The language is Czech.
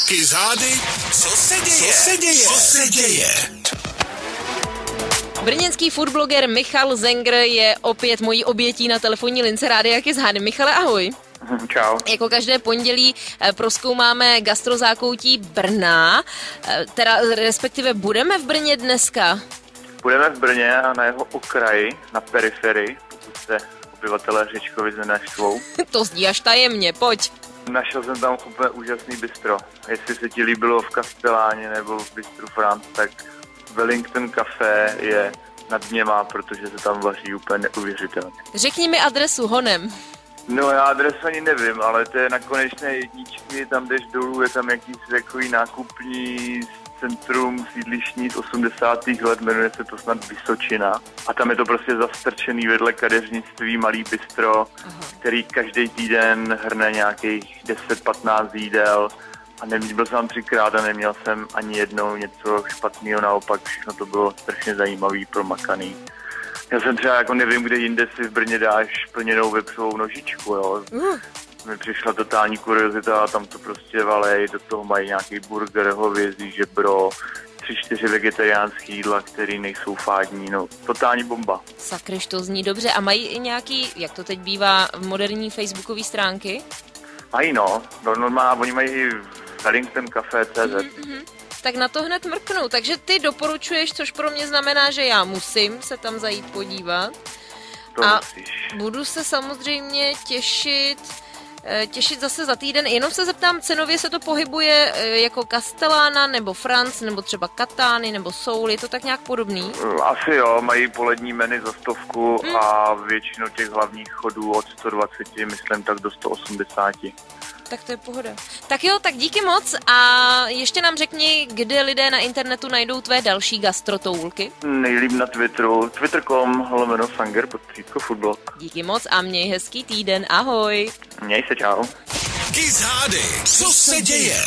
Kizády, co se děje? Co se děje? Brněnský foodbloger Michal Zenger je opět mojí obětí na telefonní lince Rádia Kizády. Michale, ahoj. Čau. Jako každé pondělí prozkoumáme gastrozákoutí Brna, teda respektive budeme v Brně dneska. Budeme v Brně a na jeho okraji, na periferii, pokud se obyvatelé Řečkovic nenaštvou. To zní až tajemně, pojď. Našel jsem tam úplně úžasný bistro. Jestli se ti líbilo v Castelláně nebo v Bistru France, tak Wellington Café je nad něma, protože se tam vaří úplně neuvěřitelně. Řekni mi adresu honem. No já adresu ani nevím, ale to je na Konečné jedničky, tam jdeš dolů, je tam jakýsi takový nákupní centrum sídlišní z 80. let, jmenuje se to snad Vysočina. A tam je to prostě zastrčený vedle kadeřnictví malý bistro, který každý týden hrne nějakých 10-15 jídel. A byl jsem tam 3krát a neměl jsem ani jednou něco špatného, naopak všechno to bylo strašně zajímavý, promakaný. Já jsem třeba jako nevím, kde jinde si v Brně dáš plněnou vepřovou nožičku, jo. Mi přišla totální kuriozita a tam to prostě valej, do toho mají nějaký burger, hovězí, žebro, 3-4 vegetariánský jídla, které nejsou fádní, no totální bomba. Sakryš, to zní dobře. A mají i nějaký, jak to teď bývá, moderní facebookové stránky? Mají normálně, oni mají i Wellington Café.cz. Tak na to hned mrknu. Takže ty doporučuješ, což pro mě znamená, že já musím se tam zajít podívat. A budu se samozřejmě těšit zase za týden. Jenom se zeptám, cenově se to pohybuje jako Castellana, nebo France, nebo třeba Katány, nebo Soul, je to tak nějak podobný? Asi jo, mají polední menu za 100 a většinu těch hlavních chodů od 120, myslím tak do 180. Tak to je pohoda. Tak jo, tak díky moc a ještě nám řekni, kde lidé na internetu najdou tvé další gastrotoulky. Nejlíp na Twitteru, twitter.com/Sanger_foodblog. Díky moc a měj hezký týden, ahoj. Měj se, čau. Kizády, co se děje?